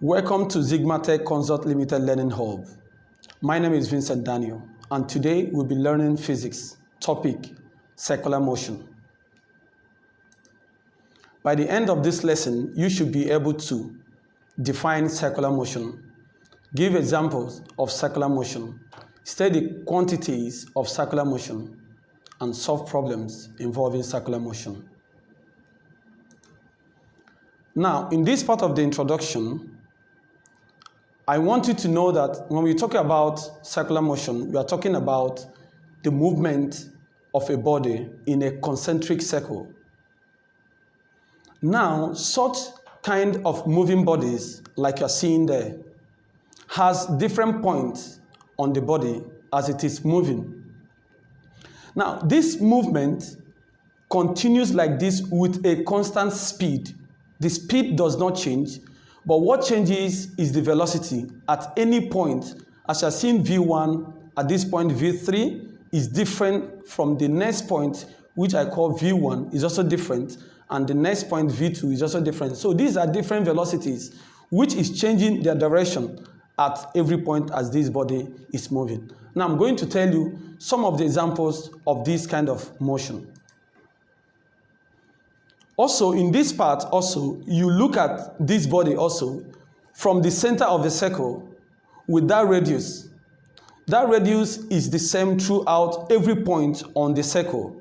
Welcome to Zigmatech Consult Limited Learning Hub. My name is Vincent Daniel, and today we'll be learning physics, topic, circular motion. By the end of this lesson, you should be able to define circular motion, give examples of circular motion, study quantities of circular motion, and solve problems involving circular motion. Now, in this part of the introduction, I want you to know that when we talk about circular motion, we are talking about the movement of a body in a concentric circle. Now, such kind of moving bodies, like you're seeing there, has different points on the body as it is moving. Now, this movement continues like this with a constant speed. The speed does not change, but what changes is the velocity at any point. As you're seeing V1, at this point V3 is different from the next point, which I call V1, is also different, and the next point V2 is also different. So these are different velocities, which is changing their direction at every point as this body is moving. Now I'm going to tell you some of the examples of this kind of motion. Also, in this part, you look at this body also from the center of the circle with that radius. That radius is the same throughout every point on the circle.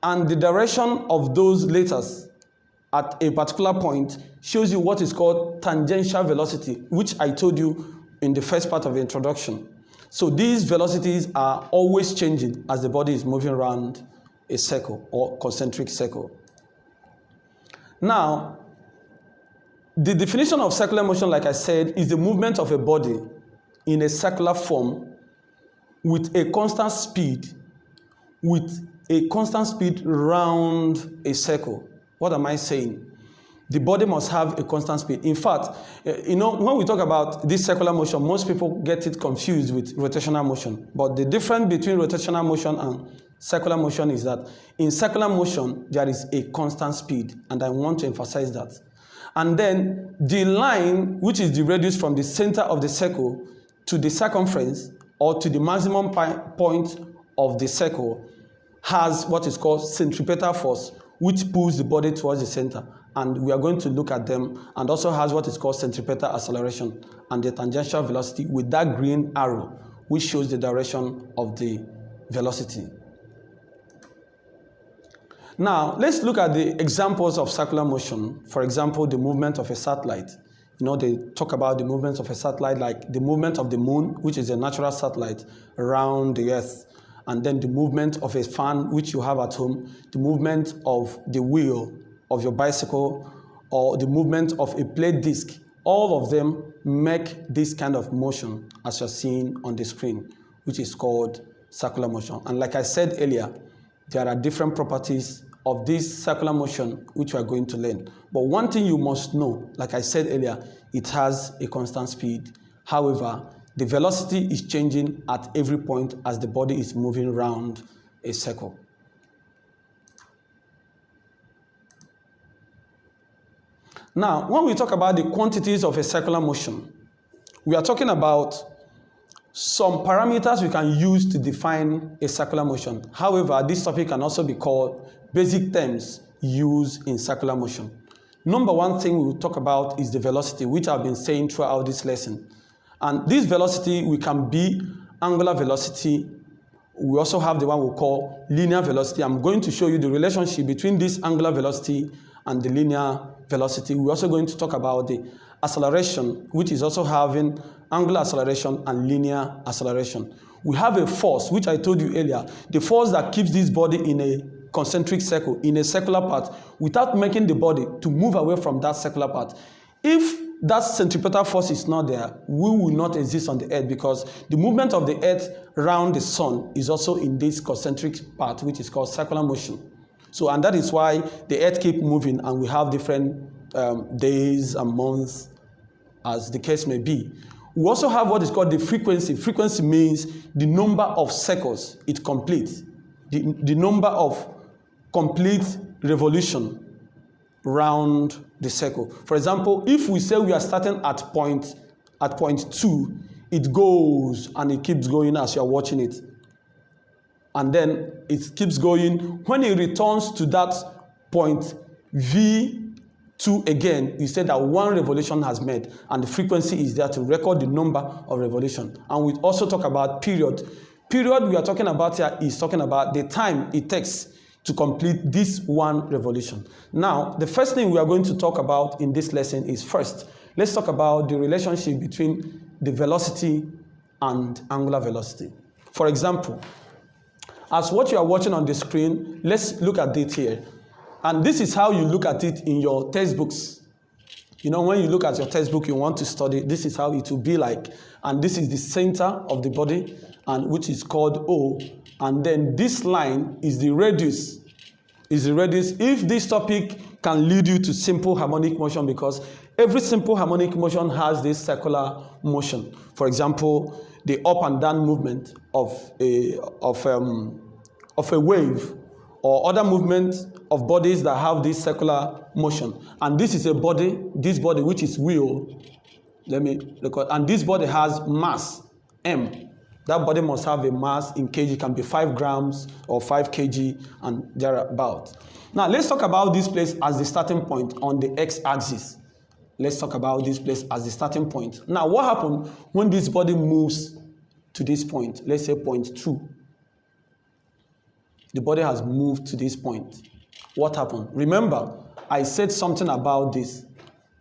And the direction of those letters at a particular point shows you what is called tangential velocity, which I told you in the first part of the introduction. So these velocities are always changing as the body is moving around a circle or concentric circle. Now, the definition of circular motion, like I said, is the movement of a body in a circular form with a constant speed, around a circle. What am I saying? The body must have a constant speed. In fact, when we talk about this circular motion, most people get it confused with rotational motion. But the difference between rotational motion and circular motion is that in circular motion, there is a constant speed, and I want to emphasize that. And then the line, which is the radius from the center of the circle to the circumference or to the maximum point of the circle, has what is called centripetal force, which pulls the body towards the center. And we are going to look at them, and also has what is called centripetal acceleration and the tangential velocity with that green arrow, which shows the direction of the velocity. Now, let's look at the examples of circular motion. For example, the movement of a satellite. They talk about the movements of a satellite, like the movement of the moon, which is a natural satellite, around the earth. And then the movement of a fan, which you have at home, the movement of the wheel of your bicycle, or the movement of a plate disc. All of them make this kind of motion, as you're seeing on the screen, which is called circular motion. And like I said earlier, there are different properties of this circular motion which we are going to learn. But one thing you must know, like I said earlier, it has a constant speed. However, the velocity is changing at every point as the body is moving around a circle. Now, when we talk about the quantities of a circular motion, we are talking about some parameters we can use to define a circular motion. However, this topic can also be called basic terms used in circular motion. Number one thing we will talk about is the velocity, which I've been saying throughout this lesson. And this velocity, we can be angular velocity. We also have the one we call linear velocity. I'm going to show you the relationship between this angular velocity and the linear velocity. We're also going to talk about the acceleration, which is also having angular acceleration and linear acceleration. We have a force, which I told you earlier, the force that keeps this body in a concentric circle, in a circular path, without making the body to move away from that circular path. If that centripetal force is not there, we will not exist on the earth, because the movement of the earth around the sun is also in this concentric path, which is called circular motion. So, and that is why the earth keeps moving, and we have different days and months, as the case may be. We also have what is called the frequency. Frequency means the number of cycles it completes, the number of complete revolution round the circle. For example, if we say we are starting at point 2, it goes and it keeps going as you are watching it. And then it keeps going. When it returns to that point V2 again, you say that one revolution has made, and the frequency is there to record the number of revolution. And we also talk about period. Period we are talking about here is talking about the time it takes to complete this one revolution. Now, the first thing we are going to talk about in this lesson is first, let's talk about the relationship between the velocity and angular velocity. For example, as what you are watching on the screen, let's look at it here. And this is how you look at it in your textbooks. You know, when you look at your textbook, you want to study, this is how it will be like. And this is the center of the body, and which is called O. And then this line is the radius. If this topic can lead you to simple harmonic motion, because every simple harmonic motion has this circular motion. For example, the up and down movement of a wave, or other movements of bodies that have this circular motion. And this is a body, this body which is wheel. Let me record. And this body has mass, M. That body must have a mass in kg. It can be 5 grams or 5 kg and thereabout. Now, let's talk about this place as the starting point on the x-axis. Let's talk about this place as the starting point. Now, what happens when this body moves to this point? Let's say point 2. The body has moved to this point. What happened? Remember, I said something about this.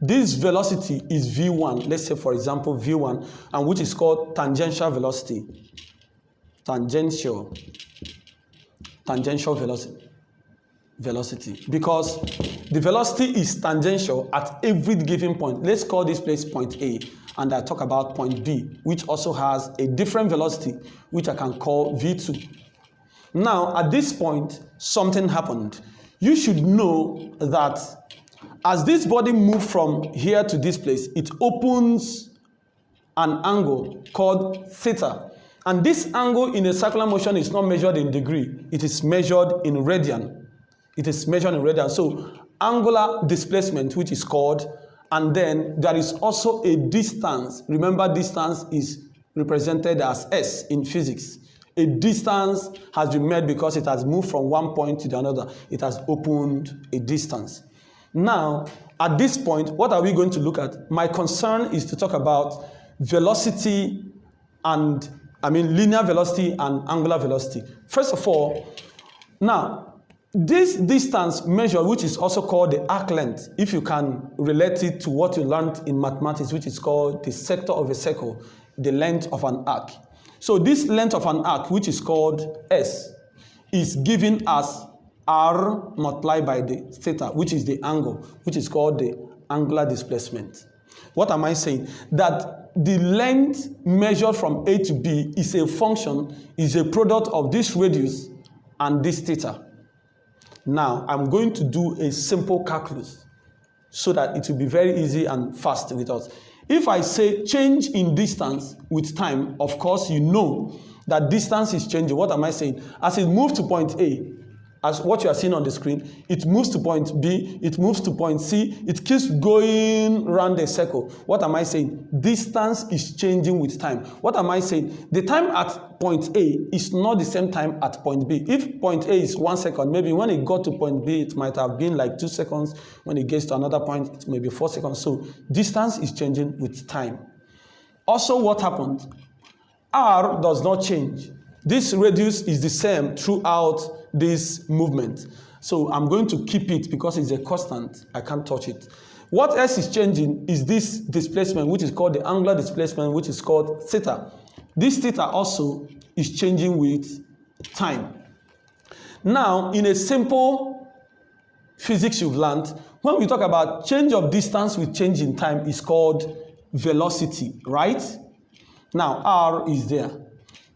This velocity is V1. Let's say, for example, V1, and which is called tangential velocity. Tangential velocity. Because the velocity is tangential at every given point. Let's call this place point A, and I talk about point B, which also has a different velocity, which I can call V2. Now, at this point, something happened. You should know that as this body moves from here to this place, it opens an angle called theta. And this angle in a circular motion is not measured in degree. It is measured in radian. So, angular displacement, which is called, and then there is also a distance. Remember, distance is represented as S in physics. A distance has been made because it has moved from one point to the another. It has opened a distance. Now, at this point, what are we going to look at? My concern is to talk about velocity and, linear velocity and angular velocity. First of all, now, this distance measure, which is also called the arc length, if you can relate it to what you learned in mathematics, which is called the sector of a circle, the length of an arc. So this length of an arc, which is called S, is given as R multiplied by the theta, which is the angle, which is called the angular displacement. What am I saying? That the length measured from A to B is a function, is a product of this radius and this theta. Now, I'm going to do a simple calculus so that it will be very easy and fast with us. If I say change in distance with time, of course, you know that distance is changing. What am I saying? As it moves to point A, as what you are seeing on the screen, it moves to point B, it moves to point C, it keeps going around a circle. What am I saying? Distance is changing with time. What am I saying? The time at point A is not the same time at point B. If point A is 1 second, maybe when it got to point B, it might have been like 2 seconds. When it gets to another point, it may be 4 seconds. So distance is changing with time. Also, what happened? R does not change. This radius is the same throughout this movement. So I'm going to keep it because it's a constant. I can't touch it. What else is changing is this displacement, which is called the angular displacement, which is called theta. This theta also is changing with time. Now, in a simple physics you've learned, when we talk about change of distance with change in time, is called velocity, right? Now, R is there.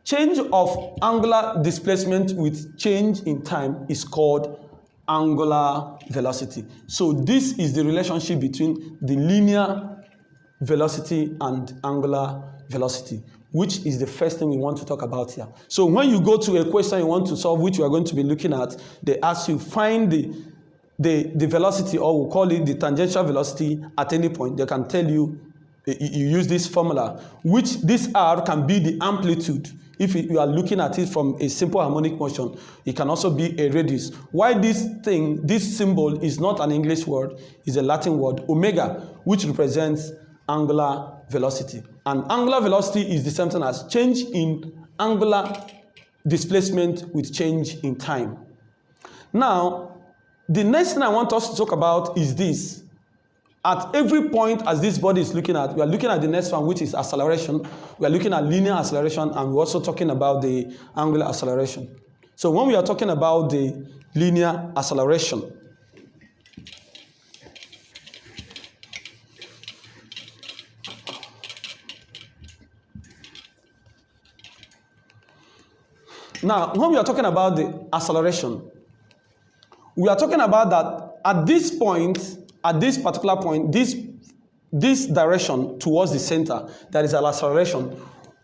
Change of angular displacement with change in time is called angular velocity. So this is the relationship between the linear velocity and angular velocity, which is the first thing we want to talk about here. So when you go to a question you want to solve, which you are going to be looking at, they ask you find the the velocity, or we'll call it the tangential velocity at any point. They can tell you, you use this formula, which this R can be the amplitude. If you are looking at it from a simple harmonic motion, it can also be a radius. Why this symbol is not an English word, is a Latin word, omega, which represents angular velocity. And angular velocity is the same thing as change in angular displacement with change in time. Now, the next thing I want us to talk about is this. At every point as this body is looking at, we are looking at the next one, which is acceleration. We are looking at linear acceleration, and we're also talking about the angular acceleration. So when we are talking about the linear acceleration, now when we are talking about the acceleration, we are talking about that at this point, at this particular point, this direction towards the center, there is an acceleration.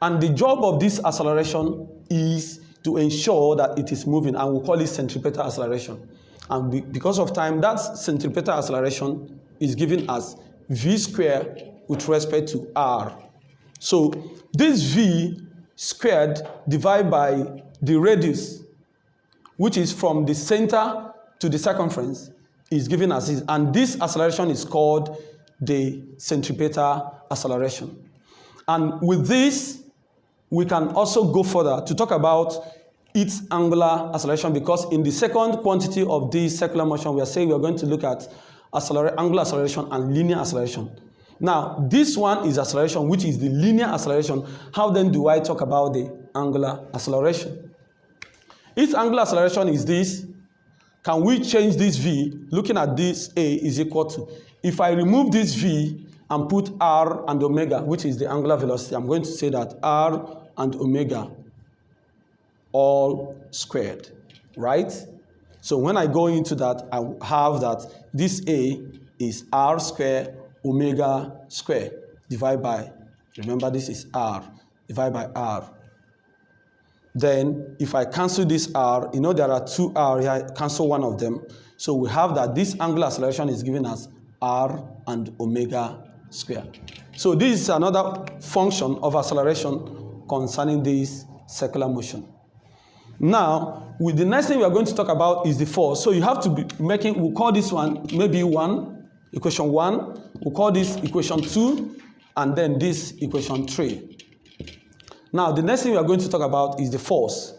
And the job of this acceleration is to ensure that it is moving, and we'll call it centripetal acceleration. And because of time, that centripetal acceleration is given as v squared with respect to r. So this v squared divided by the radius, which is from the center to the circumference, is given as this, and this acceleration is called the centripetal acceleration. And with this, we can also go further to talk about its angular acceleration, because in the second quantity of this circular motion, we are saying we are going to look at angular acceleration and linear acceleration. Now, this one is acceleration, which is the linear acceleration. How then do I talk about the angular acceleration? Its angular acceleration is this. Can we change this v? Looking at this, a is equal to, if I remove this v and put r and omega, which is the angular velocity, I'm going to say that r and omega all squared, right? So when I go into that, I have that this a is r squared omega squared divided by, remember this is r, divided by r. Then if I cancel this r, you know there are two r here, I cancel one of them. So we have that this angular acceleration is given as r and omega squared. So this is another function of acceleration concerning this circular motion. Now, with the next thing we are going to talk about is the force. So you have to be making, we'll call this one maybe 1, equation 1. We'll call this equation 2, and then this equation 3. Now, the next thing we are going to talk about is the force.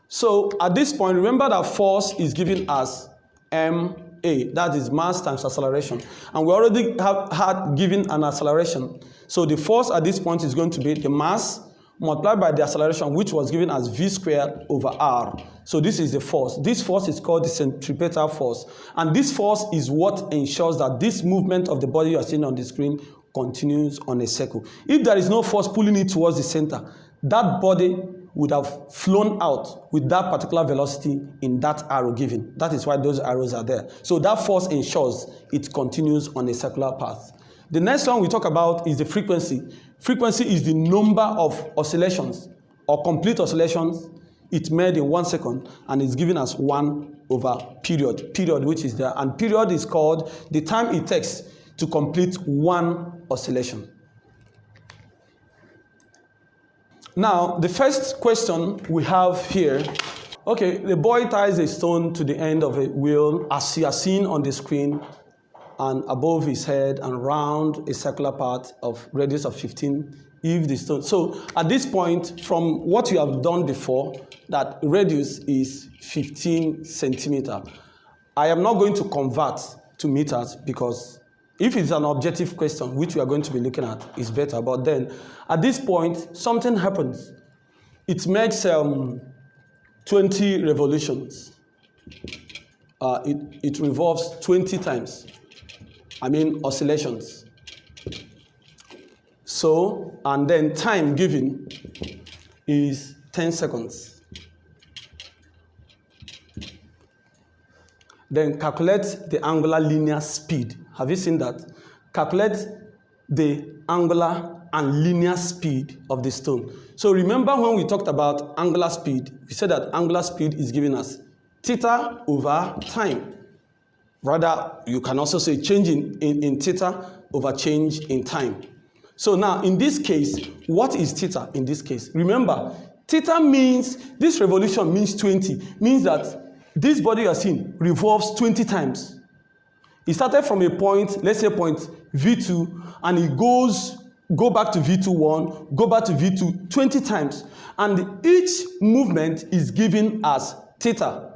So, at this point, remember that force is given as ma, that is mass times acceleration. And we already had given an acceleration. So, the force at this point is going to be the mass multiplied by the acceleration, which was given as v squared over r. So this is the force. This force is called the centripetal force. And this force is what ensures that this movement of the body you are seeing on the screen continues on a circle. If there is no force pulling it towards the center, that body would have flown out with that particular velocity in that arrow given. That is why those arrows are there. So that force ensures it continues on a circular path. The next one we talk about is the frequency. Frequency is the number of oscillations or complete oscillations it made in 1 second, and it's given as 1 over period. Period, which is there. And period is called the time it takes to complete one oscillation. Now, the first question we have here, okay, the boy ties a stone to the end of a wheel, as you are seen on the screen, and above his head and round a circular part of radius of 15 if the stone. So at this point, from what you have done before, that radius is 15 centimeter. I am not going to convert to meters, because if it's an objective question, which we are going to be looking at, is better. But then at this point, something happens. It makes 20 revolutions. It revolves 20 times. I mean oscillations. So, and then time given is 10 seconds. Then calculate the angular linear speed. Have you seen that? Calculate the angular and linear speed of the stone. So remember when we talked about angular speed, we said that angular speed is giving us theta over time. Rather, you can also say change in theta over change in time. So now, in this case, what is theta in this case? Remember, theta means, this revolution means 20, means that this body you are seeing revolves 20 times. It started from a point, let's say point V2, and it go back to V21, go back to V2 20 times. And each movement is given as theta.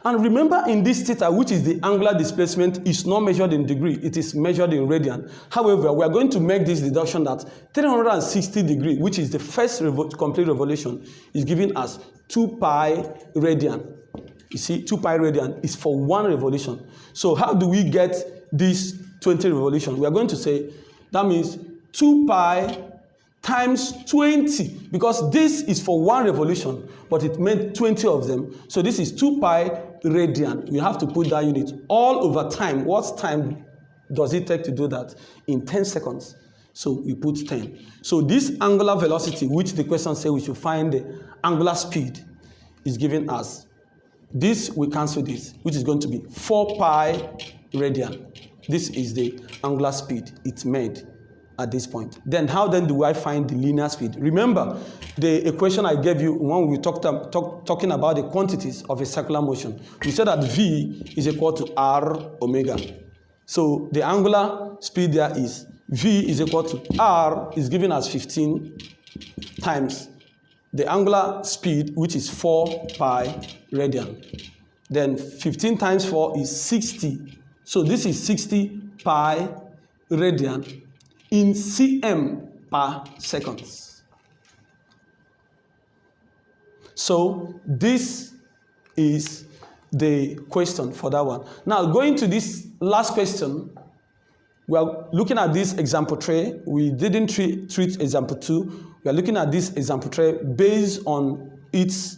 And remember, in this theta, which is the angular displacement, is not measured in degree, it is measured in radian. However, we are going to make this deduction that 360 degrees, which is the first complete revolution, is given as 2 pi radian. You see, 2 pi radian is for one revolution. So how do we get this 20 revolution? We are going to say that means 2 pi times 20, because this is for one revolution, but it meant 20 of them. So this is 2 pi radian. We have to put that unit all over time. What time does it take to do that? In 10 seconds. So we put 10. So this angular velocity, which the question says we should find the angular speed, is given as, this we cancel this, which is going to be 4 pi radian. This is the angular speed it's made at this point. Then how then do I find the linear speed? Remember the equation I gave you when we talking about the quantities of a circular motion. We said that V is equal to R omega. So the angular speed there is V is equal to R is given as 15 times the angular speed, which is 4 pi radian. Then 15 times 4 is 60. So this is 60 pi radian in cm per seconds. So this is the question for that one. Now going to this last question, we are looking at this example tray. We didn't treat example 2. We are looking at this example tray based on its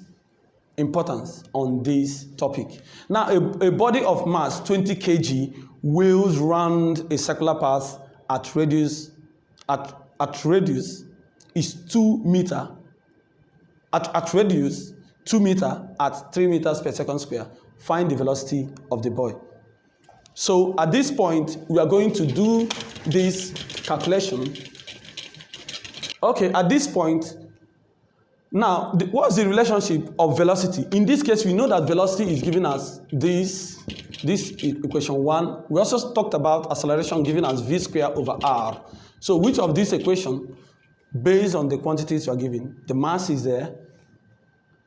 importance on this topic. Now a body of mass 20 kg wheels round a circular path at radius is 2 meter. At radius 2 meter at 3 meters per second square. Find the velocity of the boy. So at this point, we are going to do this calculation. Okay, at this point, now what's the relationship of velocity? In this case, we know that velocity is given as this equation 1. We also talked about acceleration given as v squared over r. So which of these equations, based on the quantities you are given, the mass is there.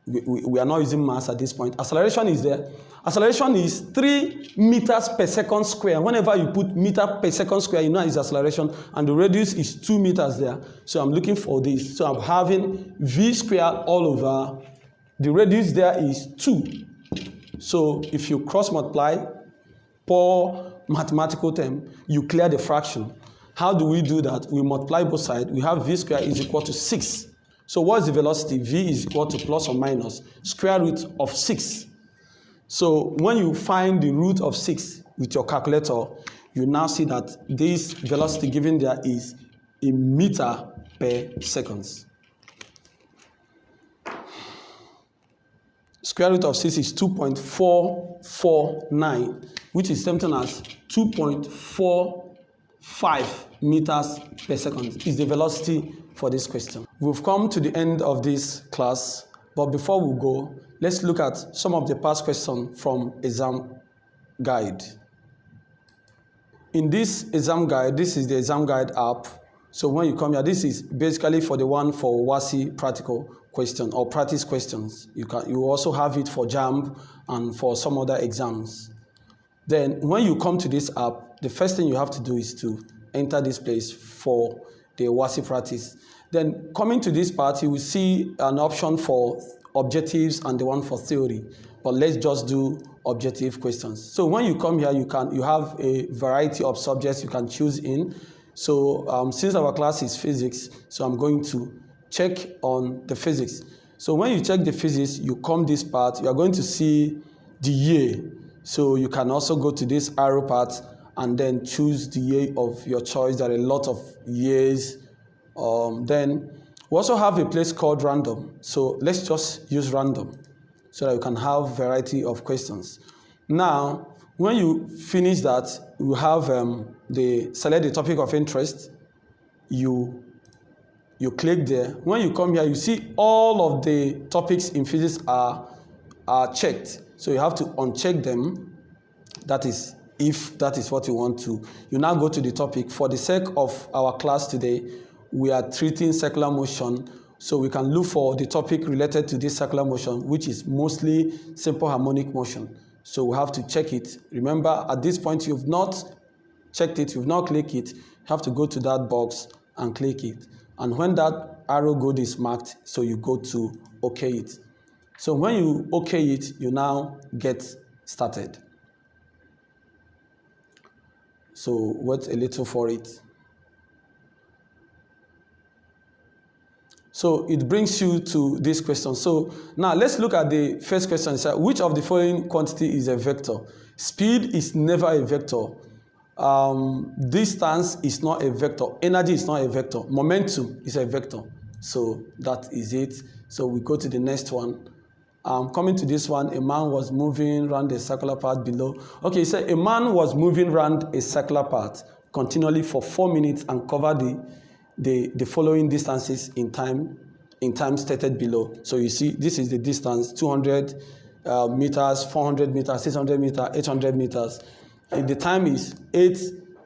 We are not using mass at this point. Acceleration is there. Acceleration is 3 meters per second square. Whenever you put meter per second square, you know it's acceleration, and the radius is 2 meters there. So I'm looking for this. So I'm having v squared all over. The radius there is 2. So if you cross multiply, poor mathematical term, you clear the fraction. How do we do that? We multiply both sides. We have v squared is equal to 6. So what is the velocity? V is equal to plus or minus square root of 6. So when you find the root of 6 with your calculator, you now see that this velocity given there is a meter per seconds. Square root of 6 is 2.449, which is something as 2.45 meters per second is the velocity for this question. We've come to the end of this class, but before we go, let's look at some of the past questions from Examguide. In this Examguide, this is the Examguide app. So when you come here, this is basically for the one for WASI practical question or practice questions. You also have it for JAMB and for some other exams. Then when you come to this app, the first thing you have to do is to enter this place for the WASI practice. Then coming to this part, you will see an option for objectives and the one for theory. But let's just do objective questions. So when you come here, you have a variety of subjects you can choose in. So since our class is physics, so I'm going to check on the physics. So when you check the physics, you come this part, you are going to see the year. So you can also go to this arrow part and then choose the year of your choice. There are a lot of years Then we also have a place called random. So let's just use random so that you can have variety of questions. Now, when you finish that, you have select the topic of interest. You click there. When you come here, you see all of the topics in physics are checked. So you have to uncheck them. That is, if that is what you want to. You now go to the topic. For the sake of our class today, we are treating circular motion. So we can look for the topic related to this circular motion, which is mostly simple harmonic motion. So we have to check it. Remember, at this point, you've not checked it, you've not clicked it. You have to go to that box and click it. And when that arrow code is marked, so you go to OK it. So when you OK it, you now get started. So wait a little for it. So it brings you to this question. So now let's look at the first question. So which of the following quantity is a vector? Speed is never a vector. Distance is not a vector. Energy is not a vector. Momentum is a vector. So that is it. So we go to the next one. Coming to this one, a man was moving around a circular path below. Okay, so a man was moving around a circular path continually for 4 minutes and covered the following distances in time stated below. So you see, this is the distance: 200 meters, 400 meters, 600 meters, 800 meters. And the time is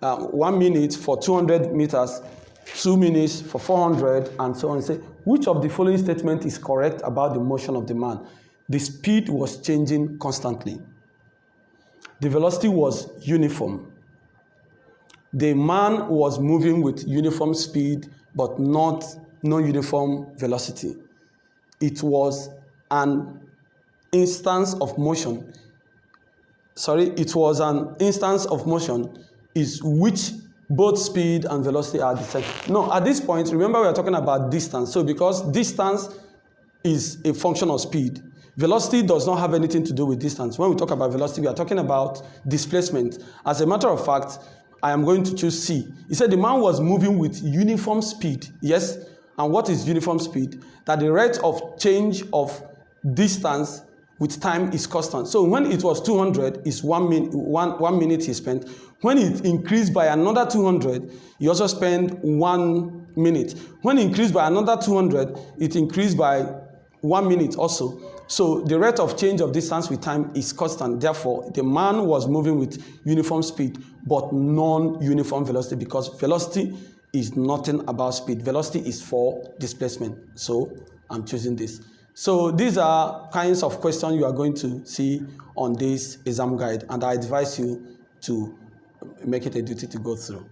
1 minute for 200 meters, 2 minutes for 400, and so on. Say, which of the following statement is correct about the motion of the man? The speed was changing constantly. The velocity was uniform. The man was moving with uniform speed, but not non-uniform velocity. It was an instance of motion. It was an instance of motion is which both speed and velocity are the same. No, at this point, remember we are talking about distance. So because distance is a function of speed, velocity does not have anything to do with distance. When we talk about velocity, we are talking about displacement. As a matter of fact, I am going to choose C. He said the man was moving with uniform speed. Yes? And what is uniform speed? That the rate of change of distance with time is constant. So when it was 200, is 1 minute he spent. When it increased by another 200, he also spent 1 minute. When it increased by another 200, it increased by 1 minute also. So the rate of change of distance with time is constant. Therefore, the man was moving with uniform speed, but non-uniform velocity, because velocity is nothing about speed. Velocity is for displacement. So I'm choosing this. So these are kinds of questions you are going to see on this exam guide, and I advise you to make it a duty to go through.